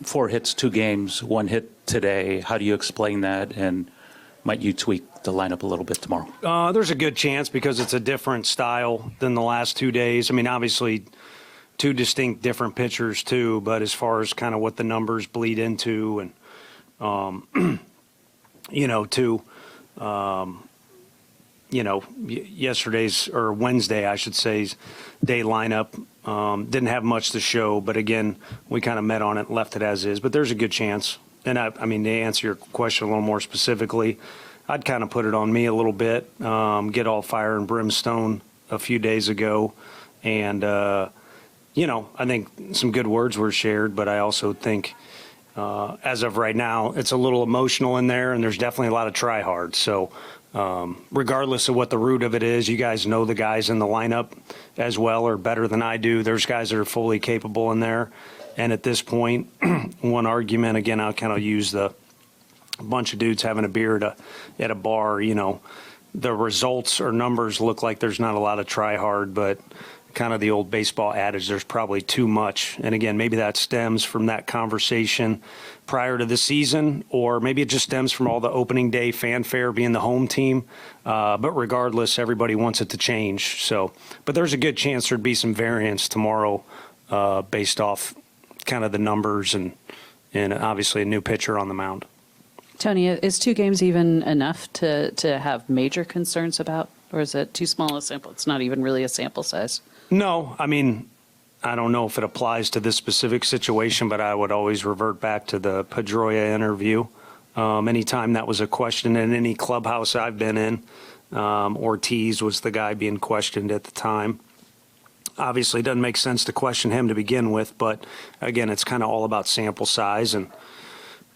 4 hits, 2 games, 1 hit today. How do you explain that? And might you tweak the lineup a little bit tomorrow? There's a good chance because it's a different style than the last 2 days. I mean, obviously, 2 distinct different pitchers too, but as far as kind of what the numbers bleed into and, yesterday's or Wednesday, I should say, day lineup didn't have much to show, but again, we kind of met on it, and left it as is. But there's a good chance. And I mean, to answer your question a little more specifically, I'd kind of put it on me a little bit. Get all fire and brimstone a few days ago, and I think some good words were shared, but I also think. As of right now, it's a little emotional in there, and there's definitely a lot of try hard. So regardless of what the root of it is, you guys know the guys in the lineup as well or better than I do. There's guys that are fully capable in there. And at this point, one argument, again, I'll kind of use the bunch of dudes having a beer at a bar, the results or numbers look like there's not a lot of try hard, but kind of the old baseball adage, there's probably too much. And again, maybe that stems from that conversation prior to the season, or maybe it just stems from all the opening day fanfare being the home team. But regardless, everybody wants it to change. So, but there's a good chance there'd be some variance tomorrow based off kind of the numbers and obviously a new pitcher on the mound. Tony, is 2 games even enough to have major concerns about, or is it too small a sample? It's not even really a sample size. No, I mean, I don't know if it applies to this specific situation, but I would always revert back to the Pedroia interview. Anytime that was a question in any clubhouse I've been in, Ortiz was the guy being questioned at the time. Obviously, it doesn't make sense to question him to begin with, but again, it's kind of all about sample size. And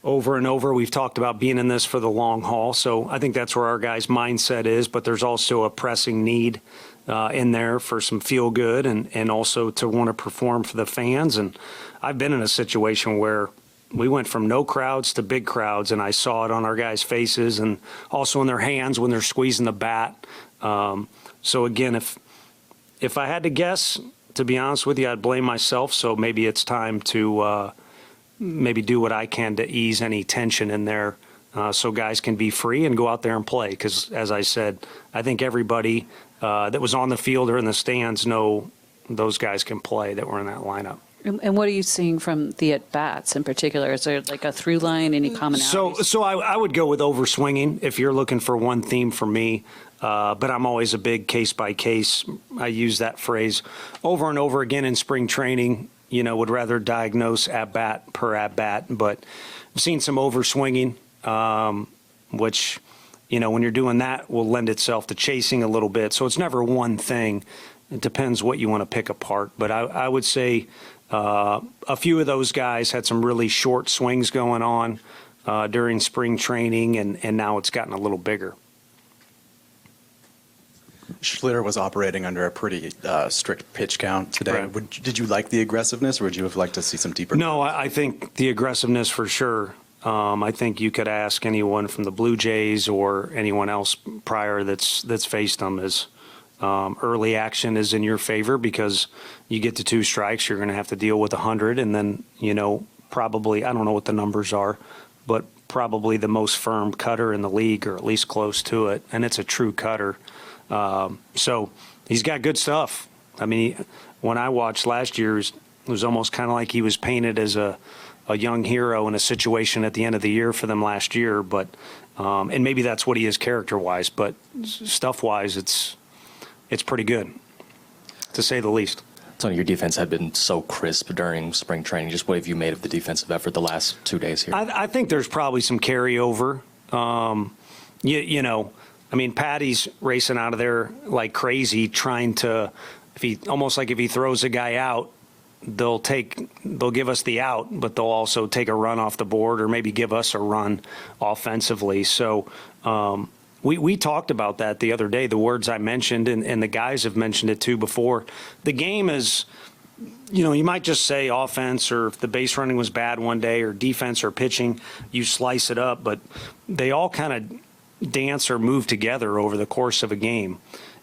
over and over, we've talked about being in this for the long haul. So I think that's where our guys' mindset is, but there's also a pressing need in there for some feel good and also to want to perform for the fans. And I've been in a situation where we went from no crowds to big crowds, and I saw it on our guys' faces and also in their hands when they're squeezing the bat. So again, if I had to guess, to be honest with you, I'd blame myself. So maybe it's time to maybe do what I can to ease any tension in there so guys can be free and go out there and play. Because as I said, I think everybody that was on the field or in the stands know those guys can play that were in that lineup. And what are you seeing from the at-bats in particular? Is there like a through line, any commonalities? So I would go with overswinging if you're looking for one theme for me. But I'm always a big case-by-case. I use that phrase over and over again in spring training. Would rather diagnose at-bat per at-bat. But I've seen some overswinging, which, when you're doing that, will lend itself to chasing a little bit. So it's never one thing. It depends what you want to pick apart. But I would say a few of those guys had some really short swings going on during spring training, and now it's gotten a little bigger. Schlitter was operating under a pretty strict pitch count today. Right. Did you like the aggressiveness, or would you have liked to see some deeper? No, I think the aggressiveness for sure. I think you could ask anyone from the Blue Jays or anyone else prior that's faced them is early action is in your favor because you get to 2 strikes, you're going to have to deal with 100, and then probably I don't know what the numbers are, but probably the most firm cutter in the league or at least close to it, and it's a true cutter. So he's got good stuff. I mean, when I watched last year, it was almost kind of like he was painted as a young hero in a situation at the end of the year for them last year. But and maybe that's what he is character-wise, but stuff-wise, it's pretty good, to say the least. Tony, your defense had been so crisp during spring training. Just what have you made of the defensive effort the last 2 days here? I think there's probably some carryover. I mean, Patty's racing out of there like crazy, trying to, if he throws a guy out, they'll give us the out, but they'll also take a run off the board or maybe give us a run offensively. So we talked about that the other day, the words I mentioned, and the guys have mentioned it too before. The game is, you might just say offense, or if the base running was bad one day, or defense or pitching, you slice it up, but they all kind of dance or move together over the course of a game.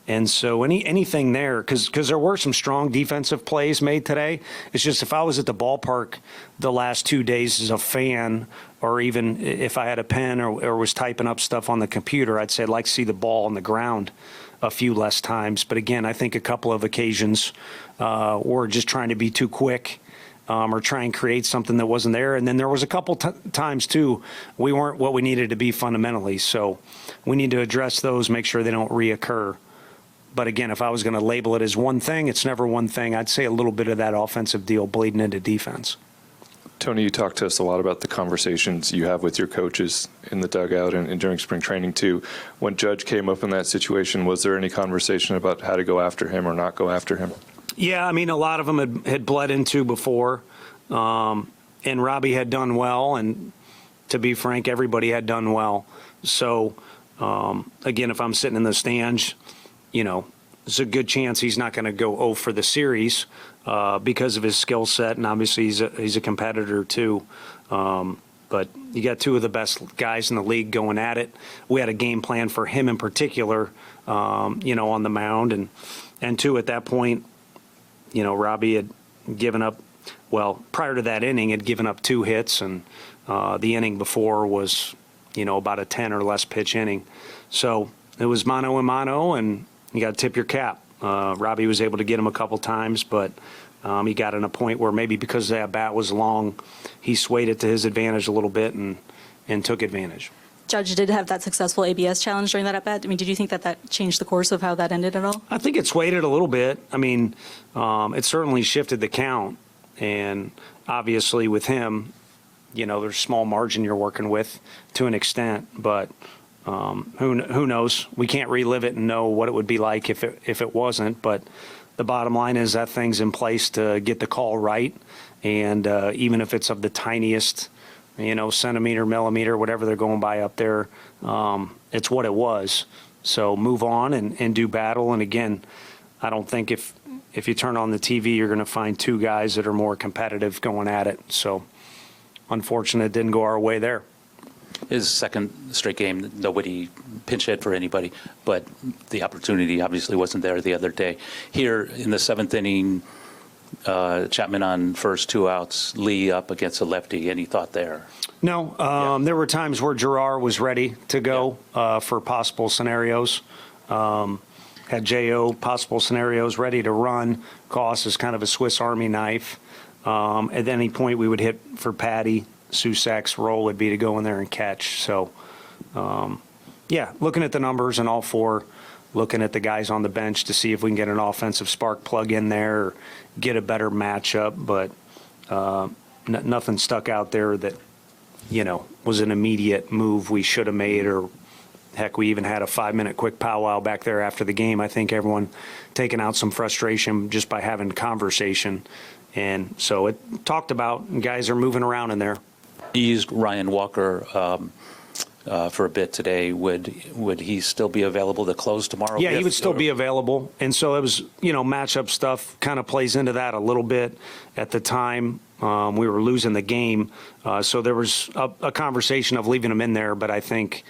And so anything there, because there were some strong defensive plays made today. It's just if I was at the ballpark the last 2 days as a fan, or even if I had a pen or was typing up stuff on the computer, I'd say I'd like to see the ball on the ground a few less times. But again, I think a couple of occasions were just trying to be too quick. Or try and create something that wasn't there. And then there was a couple times, too, we weren't what we needed to be fundamentally. So we need to address those, make sure they don't reoccur. But again, if I was going to label it as one thing, it's never one thing. I'd say a little bit of that offensive deal bleeding into defense. Tony, you talked to us a lot about the conversations you have with your coaches in the dugout and during spring training, too. When Judge came up in that situation, was there any conversation about how to go after him or not go after him? Yeah, I mean, a lot of them had bled into before, and Robbie had done well, and to be frank, everybody had done well. So, again, if I'm sitting in the stands, there's a good chance he's not going to go 0 for the series because of his skill set, and obviously he's a competitor too. But you got two of the best guys in the league going at it. We had a game plan for him in particular, on the mound, and two, at that point, Robbie had given up, prior to that inning, had given up 2 hits, and the inning before was, about a 10 or less pitch inning. So it was mano a mano, and you got to tip your cap. Robbie was able to get him a couple times, but he got in a point where maybe because that bat was long, he swayed it to his advantage a little bit and took advantage. Judge did have that successful ABS challenge during that at-bat. I mean, did you think that changed the course of how that ended at all? I think it swayed it a little bit. I mean, it certainly shifted the count. And obviously with him, there's small margin you're working with to an extent. But who knows? We can't relive it and know what it would be like if it wasn't. But the bottom line is that thing's in place to get the call right. And even if it's of the tiniest centimeter, millimeter, whatever they're going by up there, it's what it was. So move on and do battle. And again, I don't think if you turn on the TV, you're going to find 2 guys that are more competitive going at it. So unfortunate it didn't go our way there. His second straight game, nobody pinch hit for anybody, but the opportunity obviously wasn't there the other day. Here in the 7th inning, Chapman on first, 2 outs, Lee up against a lefty. Any thought there? No, there were times where Gerard was ready to go for possible scenarios. Had J.O. possible scenarios ready to run. Koss is kind of a Swiss Army knife. At any point we would hit for Patty. Susak's role would be to go in there and catch. So, looking at the numbers and all 4, looking at the guys on the bench to see if we can get an offensive spark plug in there or get a better matchup. But nothing stuck out there that, was an immediate move we should have made, or heck, we even had a 5-minute quick powwow back there after the game. I think everyone taking out some frustration just by having conversation. And so it talked about, and guys are moving around in there. You used Ryan Walker for a bit today. Would he still be available to close tomorrow? Yeah, he would still be available. And so it was, matchup stuff kind of plays into that a little bit. At the time, we were losing the game. So there was a conversation of leaving him in there. But I think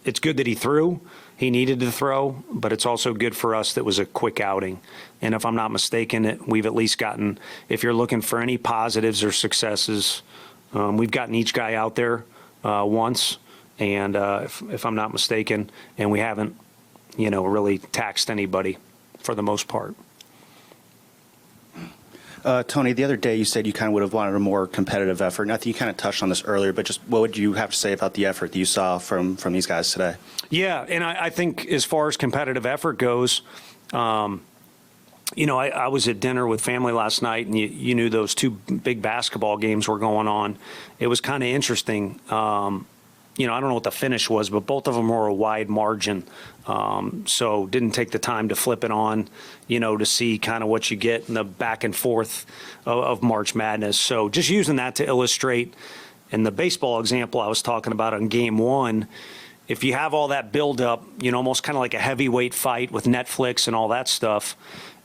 it's good that he threw. He needed to throw, but it's also good for us that was a quick outing. And if I'm not mistaken, we've at least gotten, if you're looking for any positives or successes, we've gotten each guy out there once. And if I'm not mistaken, and we haven't, really taxed anybody for the most part. Tony, the other day you said you kind of would have wanted a more competitive effort. And I think you kind of touched on this earlier, but just what would you have to say about the effort that you saw from these guys today? Yeah, and I think as far as competitive effort goes, I was at dinner with family last night, and you knew those 2 big basketball games were going on. It was kind of interesting. I don't know what the finish was, but both of them were a wide margin. So didn't take the time to flip it on, to see kind of what you get in the back and forth of March Madness. So just using that to illustrate, and the baseball example I was talking about on game 1, if you have all that buildup, almost kind of like a heavyweight fight with Netflix and all that stuff,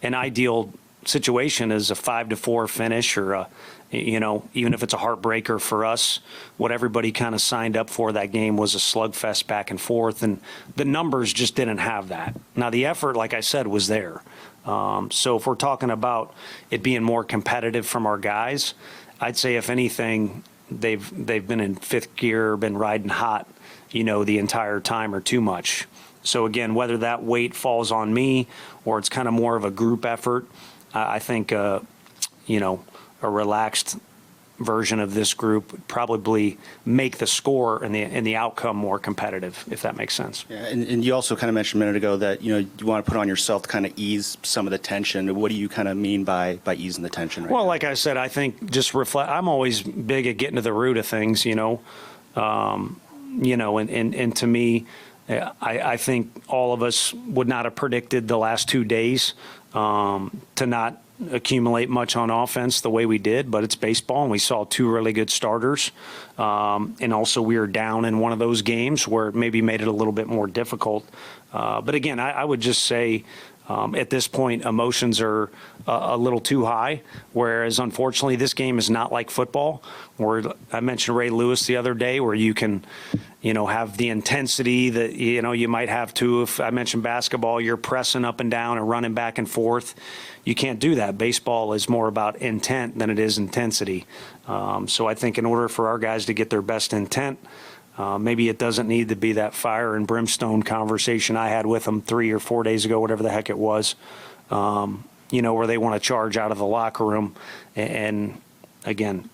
an ideal situation is a 5-4 finish or a even if it's a heartbreaker for us, what everybody kind of signed up for that game was a slugfest back and forth, and the numbers just didn't have that. Now, the effort, like I said, was there. So if we're talking about it being more competitive from our guys, I'd say if anything, they've been in fifth gear, been riding hot, the entire time or too much. So again, whether that weight falls on me or it's kind of more of a group effort, I think, a relaxed version of this group would probably make the score and the outcome more competitive, if that makes sense. Yeah, and you also kind of mentioned a minute ago that you want to put on yourself to kind of ease some of the tension. What do you kind of mean by easing the tension right Well, now? like I said, I think just reflect. I'm always big at getting to the root of things, and to me, I think all of us would not have predicted the last 2 days to not accumulate much on offense the way we did, but it's baseball, and we saw 2 really good starters. And also we were down in one of those games where it maybe made it a little bit more difficult. But again, I would just say at this point, emotions are a little too high, whereas unfortunately this game is not like football, where I mentioned Ray Lewis the other day, where you can have the intensity that, you might have to. If I mentioned basketball, you're pressing up and down and running back and forth. You can't do that. Baseball is more about intent than it is intensity. So I think in order for our guys to get their best intent, maybe it doesn't need to be that fire and brimstone conversation I had with them 3 or 4 days ago, whatever the heck it was, where they want to charge out of the locker room and again,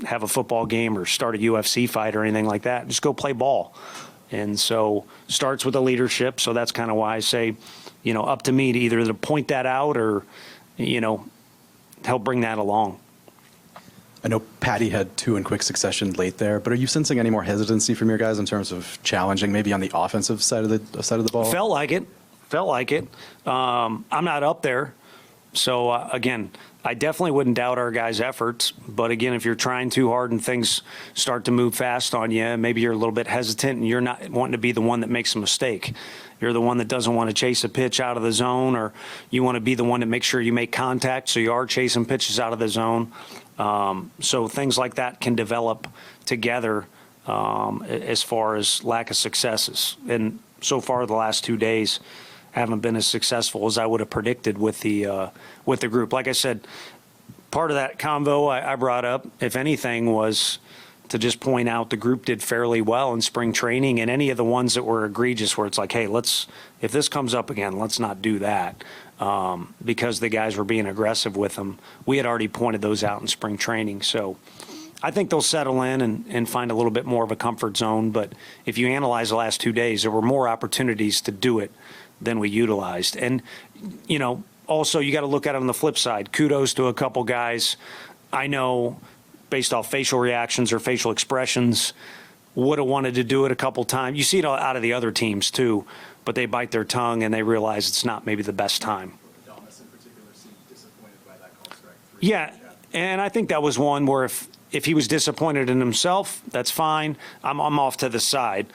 have a football game or start a UFC fight or anything like that. Just go play ball. And so starts with the leadership. So that's kind of why I say, up to me to either to point that out or, help bring that along. I know Patty had 2 in quick succession late there, but are you sensing any more hesitancy from your guys in terms of challenging, maybe on the offensive side of the ball? Felt like it. I'm not up there. So, again, I definitely wouldn't doubt our guys' efforts. But, again, if you're trying too hard and things start to move fast on you, maybe you're a little bit hesitant and you're not wanting to be the one that makes a mistake. You're the one that doesn't want to chase a pitch out of the zone, or you want to be the one to make sure you make contact so you are chasing pitches out of the zone. So things like that can develop together as far as lack of successes. And so far the last 2 days haven't been as successful as I would have predicted with the group. Like I said, part of that convo I brought up, if anything, was to just point out the group did fairly well in spring training, and any of the ones that were egregious where it's like, hey, if this comes up again, let's not do that. Because the guys were being aggressive with them. We had already pointed those out in spring training. So I think they'll settle in and find a little bit more of a comfort zone. But if you analyze the last 2 days, there were more opportunities to do it than we utilized. And, also you got to look at it on the flip side. Kudos to a couple guys I know based off facial reactions or facial expressions would have wanted to do it a couple times. You see it out of the other teams too, but they bite their tongue and they realize it's not maybe the best time. Thomas in particular seemed disappointed by that call strike. Yeah, and I think that was one where if he was disappointed in himself, that's fine. I'm off to the side.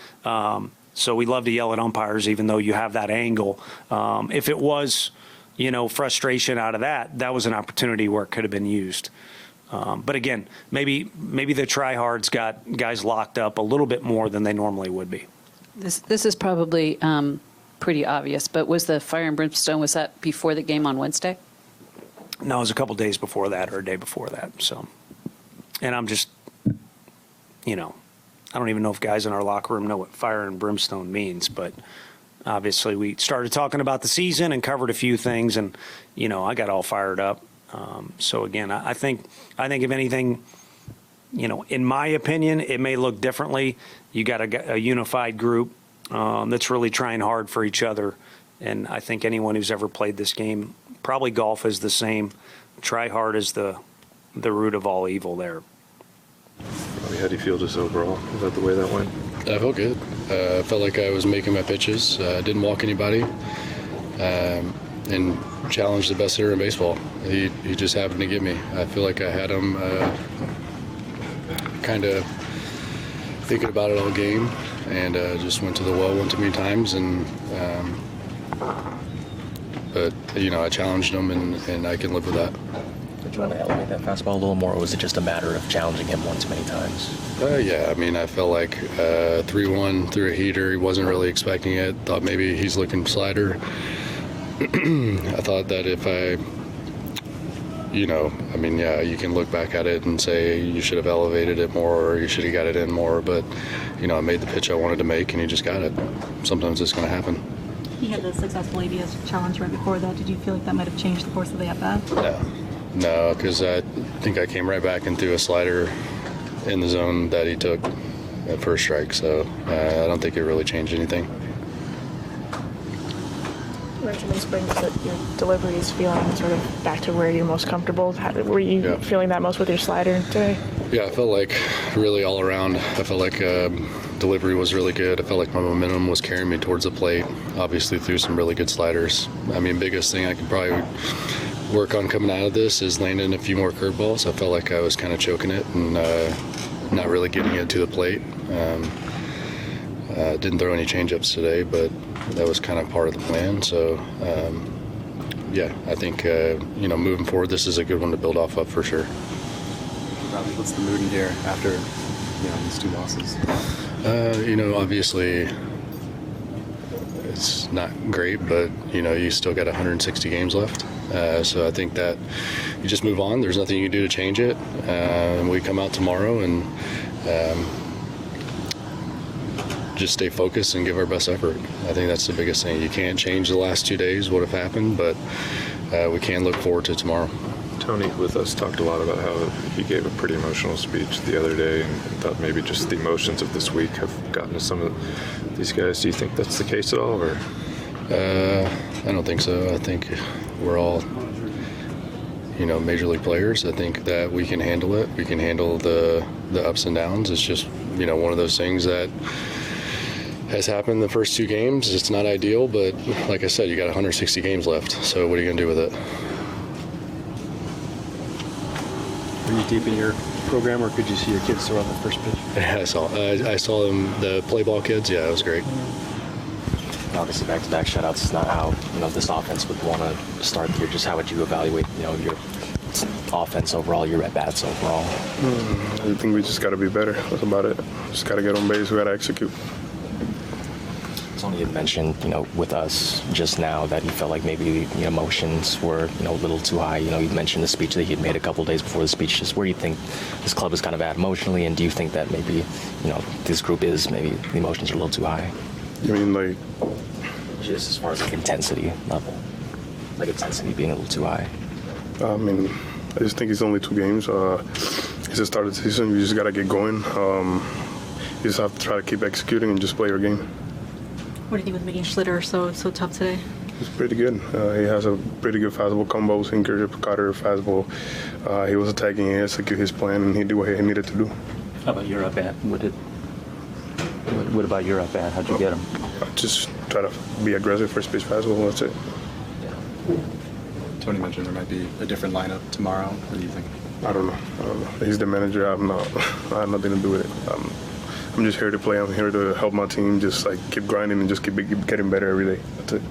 So we love to yell at umpires even though you have that angle. If it was, frustration out of that was an opportunity where it could have been used. But again, maybe the tryhards got guys locked up a little bit more than they normally would be. This is probably pretty obvious, but was the fire and brimstone, was that before the game on Wednesday? No, it was a couple days before that or a day before that. So, and I'm just, I don't even know if guys in our locker room know what fire and brimstone means, but obviously we started talking about the season and covered a few things, and, I got all fired up. So again, I think if anything, in my opinion, it may look differently. You got a unified group that's really trying hard for each other. And I think anyone who's ever played this game, probably golf is the same. Try hard is the root of all evil there. Robbie, how do you feel just overall about the way that went? I felt good. I felt like I was making my pitches. Didn't walk anybody. And challenged the best hitter in baseball. He just happened to get me. I feel like I had him kind of thinking about it all game, and just went to the well one too many times. And but I challenged him, and I can live with that. Did you want to elevate that fastball a little more, or was it just a matter of challenging him one too many times? Yeah, I mean, I felt like 3-1 through a heater. He wasn't really expecting it. Thought maybe he's looking slider. I thought that if you can look back at it and say you should have elevated it more or you should have got it in more. But, I made the pitch I wanted to make, and he just got it. Sometimes it's going to happen. He had the successful ABS challenge right before that. Did you feel like that might have changed the course of the at-bat? No, because I think I came right back and threw a slider in the zone that he took at first strike. So I don't think it really changed anything. You mentioned in spring that your delivery is feeling sort of back to where you're most comfortable. Were you feeling that most with your slider today? Yeah, I felt like really all around. I felt like delivery was really good. I felt like my momentum was carrying me towards the plate. Obviously threw some really good sliders. I mean, biggest thing I could probably work on coming out of this is landing a few more curveballs. I felt like I was kind of choking it and not really getting it to the plate. Didn't throw any changeups today, but that was kind of part of the plan. So, I think, moving forward, this is a good one to build off of for sure. Robbie, what's the mood in here after, these 2 losses? Obviously it's not great, but, you still got 160 games left. So I think that you just move on. There's nothing you can do to change it. We come out tomorrow and just stay focused and give our best effort. I think that's the biggest thing. You can't change the last 2 days, what have happened, but we can look forward to tomorrow. Tony with us talked a lot about how he gave a pretty emotional speech the other day and thought maybe just the emotions of this week have gotten to some of these guys. Do you think that's the case at all? Or? I don't think so. I think we're all, major league players. I think that we can handle it. We can handle the ups and downs. It's just, one of those things that has happened the first 2 games. It's not ideal, but like I said, you got 160 games left. So what are you going to do with it? Were you deep in your program, or could you see your kids throw out the first pitch? Yeah, I saw them, the play ball kids. Yeah, it was great. Obviously, back-to-back shutouts is not how this offense would want to start the year. Just how would you evaluate your offense overall, your at-bats overall? I think we just got to be better. That's about it. Just got to get on base. We got to execute. Tony had mentioned, with us just now that he felt like maybe the emotions were, a little too high. You mentioned the speech that he had made a couple days before the speech. Just where do you think this club is kind of at emotionally, and do you think that maybe, this group is maybe the emotions are a little too high? You mean like? Just as far as intensity level, like intensity being a little too high. I just think it's only 2 games. It's the start of the season. You just got to get going. You just have to try to keep executing and just play your game. What do you think with making Schlitter so tough today? It's pretty good. He has a pretty good fastball combo, sinker, cutter, fastball. He was attacking, he executed his plan, and he did what he needed to do. How about your at-bat? What about your at-bat? How'd you get him? Just try to be aggressive for pitch fastball, that's it. Tony mentioned there might be a different lineup tomorrow. What do you think? I don't know. He's the manager. I have nothing to do with it. I'm just here to play. I'm here to help my team, just keep grinding and just keep getting better every day. That's it.